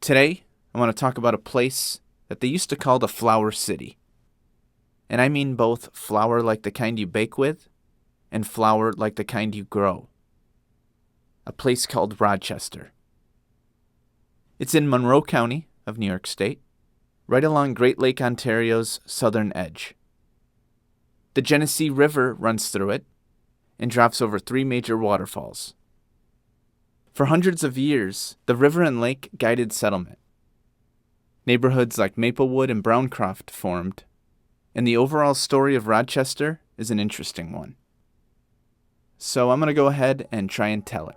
Today, I want to talk about a place that they used to call the Flower City. And I mean both flour like the kind you bake with and flour like the kind you grow. A place called Rochester. It's in Monroe County of New York State, right along Great Lake Ontario's southern edge. The Genesee River runs through it and drops over 3 major waterfalls. For hundreds of years, the river and lake guided settlement. Neighborhoods like Maplewood and Browncroft formed, and the overall story of Rochester is an interesting one. So I'm going to go ahead and try and tell it.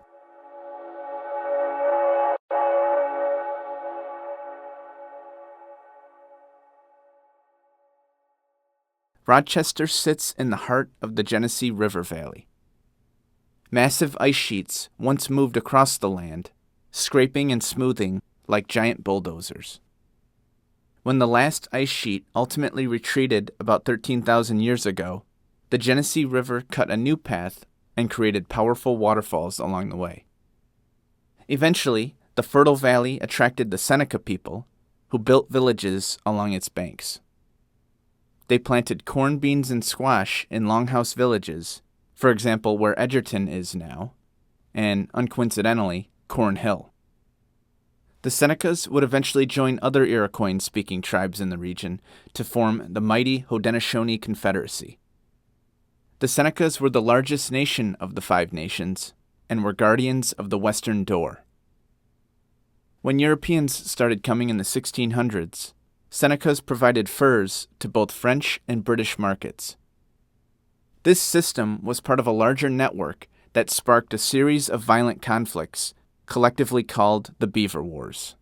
Rochester sits in the heart of the Genesee River Valley. Massive ice sheets once moved across the land, scraping and smoothing like giant bulldozers. When the last ice sheet ultimately retreated about 13,000 years ago, the Genesee River cut a new path and created powerful waterfalls along the way. Eventually, the fertile valley attracted the Seneca people, who built villages along its banks. They planted corn, beans, and squash in longhouse villages, for example where Edgerton is now, and, uncoincidentally, Corn Hill. The Senecas would eventually join other Iroquois-speaking tribes in the region to form the mighty Haudenosaunee Confederacy. The Senecas were the largest nation of the 5 nations and were guardians of the Western Door. When Europeans started coming in the 1600s, Senecas provided furs to both French and British markets. This system was part of a larger network that sparked a series of violent conflicts, collectively called the Beaver Wars.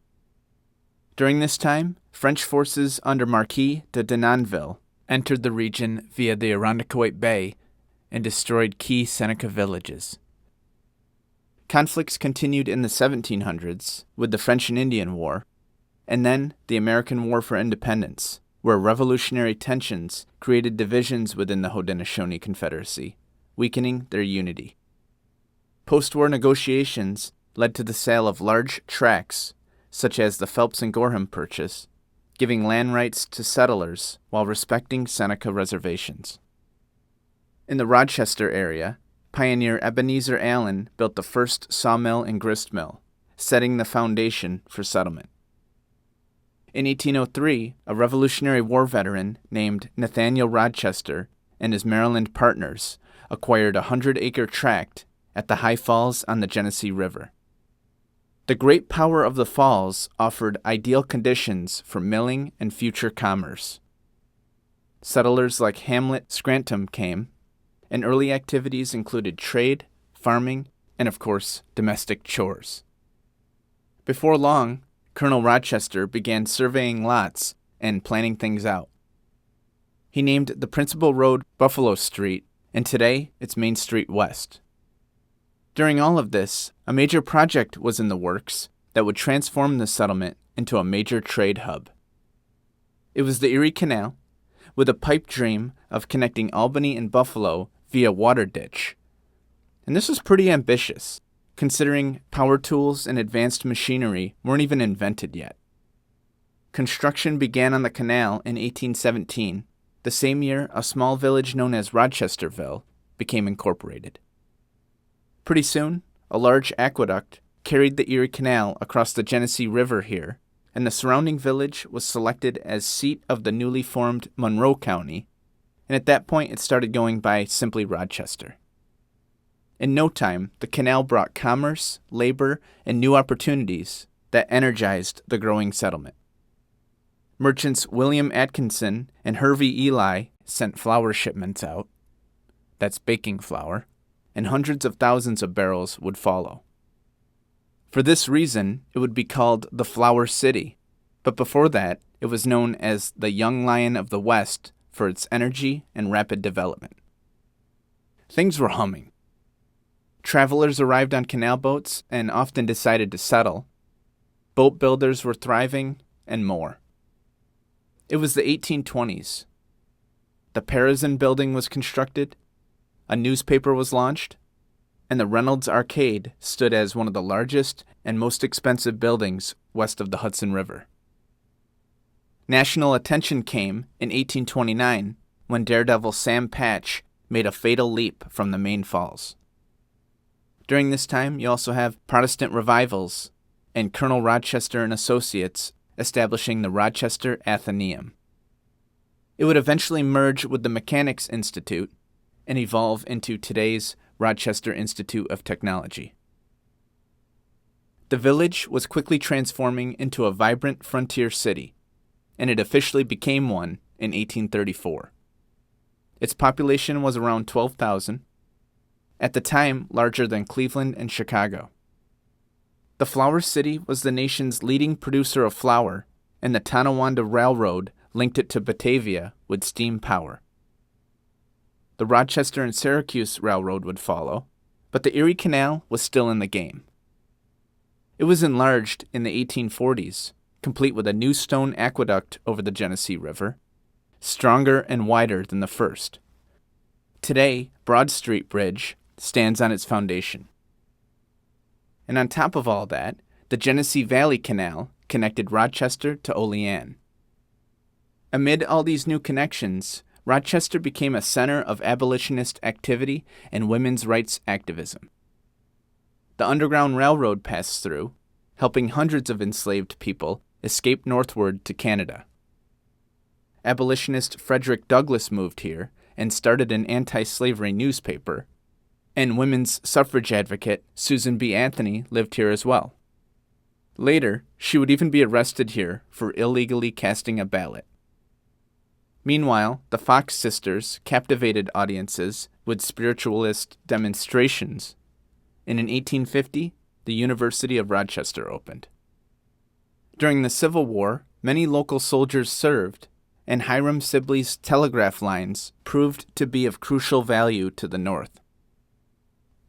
During this time, French forces under Marquis de Denonville entered the region via the Irondequoit Bay and destroyed key Seneca villages. Conflicts continued in the 1700s with the French and Indian War, and then the American War for Independence, where revolutionary tensions created divisions within the Haudenosaunee Confederacy, weakening their unity. Post-war negotiations led to the sale of large tracts, such as the Phelps and Gorham Purchase, giving land rights to settlers while respecting Seneca reservations. In the Rochester area, pioneer Ebenezer Allen built the first sawmill and grist mill, setting the foundation for settlement. In 1803, a Revolutionary War veteran named Nathaniel Rochester and his Maryland partners acquired a 100-acre tract at the High Falls on the Genesee River. The great power of the falls offered ideal conditions for milling and future commerce. Settlers like Hamlet Scranton came, and early activities included trade, farming, and of course, domestic chores. Before long, Colonel Rochester began surveying lots and planning things out. He named the principal road Buffalo Street, and today it's Main Street West. During all of this, a major project was in the works that would transform the settlement into a major trade hub. It was the Erie Canal, with a pipe dream of connecting Albany and Buffalo via water ditch. And this was pretty ambitious, considering power tools and advanced machinery weren't even invented yet. Construction began on the canal in 1817, the same year a small village known as Rochesterville became incorporated. Pretty soon, a large aqueduct carried the Erie Canal across the Genesee River here, and the surrounding village was selected as seat of the newly formed Monroe County, and at that point it started going by simply Rochester. In no time, the canal brought commerce, labor, and new opportunities that energized the growing settlement. Merchants William Atkinson and Hervey Ely sent flour shipments out. That's baking flour. And hundreds of thousands of barrels would follow. For this reason, it would be called the Flower City, but before that, it was known as the Young Lion of the West for its energy and rapid development. Things were humming. Travelers arrived on canal boats and often decided to settle. Boat builders were thriving, and more. It was the 1820s. The Parazin Building was constructed, a newspaper was launched, and the Reynolds Arcade stood as one of the largest and most expensive buildings west of the Hudson River. National attention came in 1829 when daredevil Sam Patch made a fatal leap from the Main Falls. During this time, you also have Protestant revivals and Colonel Rochester and Associates establishing the Rochester Athenaeum. It would eventually merge with the Mechanics Institute and evolve into today's Rochester Institute of Technology. The village was quickly transforming into a vibrant frontier city, and it officially became one in 1834. Its population was around 12,000, at the time larger than Cleveland and Chicago. The Flour City was the nation's leading producer of flour, and the Tonawanda Railroad linked it to Batavia with steam power. The Rochester and Syracuse Railroad would follow, but the Erie Canal was still in the game. It was enlarged in the 1840s, complete with a new stone aqueduct over the Genesee River, stronger and wider than the first. Today, Broad Street Bridge stands on its foundation. And on top of all that, the Genesee Valley Canal connected Rochester to Olean. Amid all these new connections, Rochester became a center of abolitionist activity and women's rights activism. The Underground Railroad passed through, helping hundreds of enslaved people escape northward to Canada. Abolitionist Frederick Douglass moved here and started an anti-slavery newspaper, and women's suffrage advocate Susan B. Anthony lived here as well. Later, she would even be arrested here for illegally casting a ballot. Meanwhile, the Fox sisters captivated audiences with spiritualist demonstrations, and in 1850, the University of Rochester opened. During the Civil War, many local soldiers served, and Hiram Sibley's telegraph lines proved to be of crucial value to the North.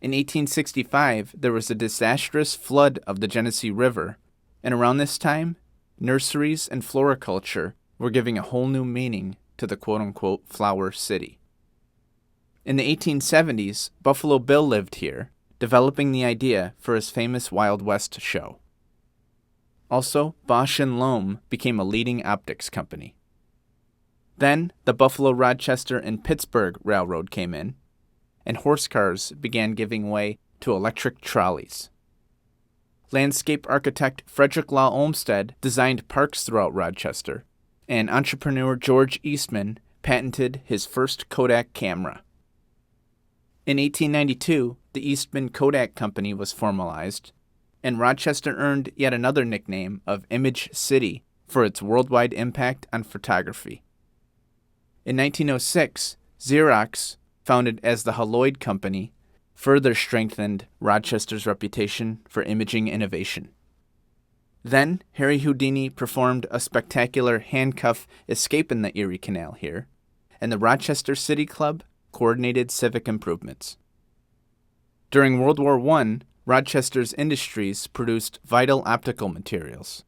In 1865, there was a disastrous flood of the Genesee River, and around this time, nurseries and floriculture were giving a whole new meaning to the quote-unquote Flour City. In the 1870s, Buffalo Bill lived here, developing the idea for his famous Wild West show. Also, Bosch and Lohm became a leading optics company. Then, the Buffalo, Rochester, and Pittsburgh Railroad came in, and horse cars began giving way to electric trolleys. Landscape architect Frederick Law Olmsted designed parks throughout Rochester, and entrepreneur George Eastman patented his first Kodak camera. In 1892, the Eastman Kodak Company was formalized, and Rochester earned yet another nickname of Image City for its worldwide impact on photography. In 1906, Xerox, founded as the Haloid Company, further strengthened Rochester's reputation for imaging innovation. Then, Harry Houdini performed a spectacular handcuff escape in the Erie Canal here, and the Rochester City Club coordinated civic improvements. During World War I, Rochester's industries produced vital optical materials.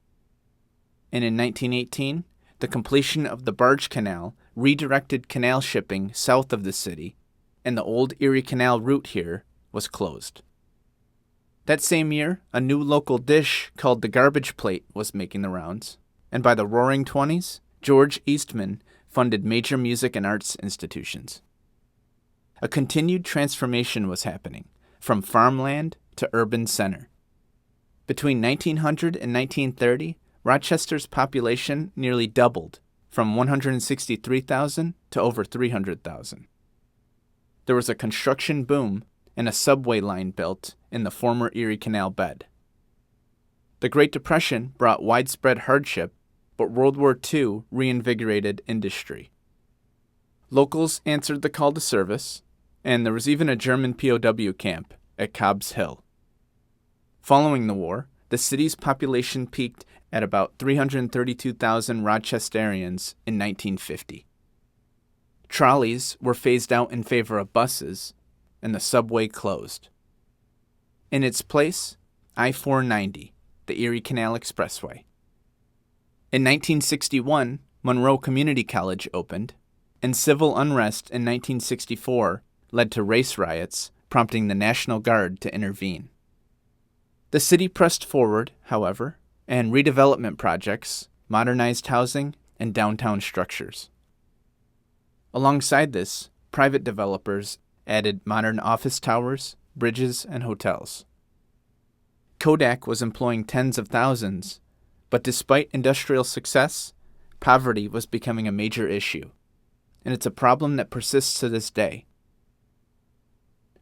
And in 1918, the completion of the Barge Canal redirected canal shipping south of the city, and the old Erie Canal route here was closed. That same year, a new local dish called the garbage plate was making the rounds, and by the Roaring '20s, George Eastman funded major music and arts institutions. A continued transformation was happening, from farmland to urban center. Between 1900 and 1930, Rochester's population nearly doubled, from 163,000 to over 300,000. There was a construction boom and a subway line built in the former Erie Canal bed. The Great Depression brought widespread hardship, but World War II reinvigorated industry. Locals answered the call to service, and there was even a German POW camp at Cobb's Hill. Following the war, the city's population peaked at about 332,000 Rochesterians in 1950. Trolleys were phased out in favor of buses, and the subway closed. In its place, I-490, the Erie Canal Expressway. In 1961, Monroe Community College opened, and civil unrest in 1964 led to race riots, prompting the National Guard to intervene. The city pressed forward, however, and redevelopment projects modernized housing and downtown structures. Alongside this, private developers added modern office towers, bridges, and hotels. Kodak was employing tens of thousands, but despite industrial success, poverty was becoming a major issue, and it's a problem that persists to this day.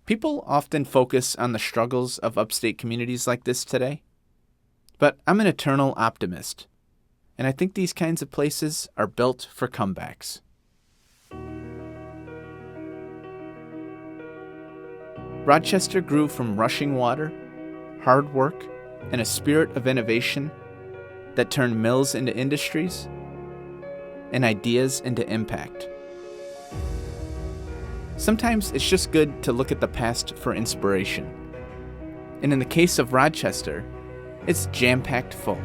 People often focus on the struggles of upstate communities like this today, but I'm an eternal optimist, and I think these kinds of places are built for comebacks. Rochester grew from rushing water, hard work, and a spirit of innovation that turned mills into industries and ideas into impact. Sometimes it's just good to look at the past for inspiration. And in the case of Rochester, it's jam-packed full.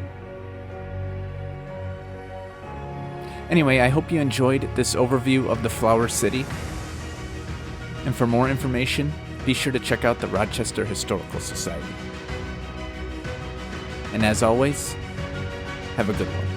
Anyway, I hope you enjoyed this overview of the Flower City. And for more information, be sure to check out the Rochester Historical Society. And as always, have a good one.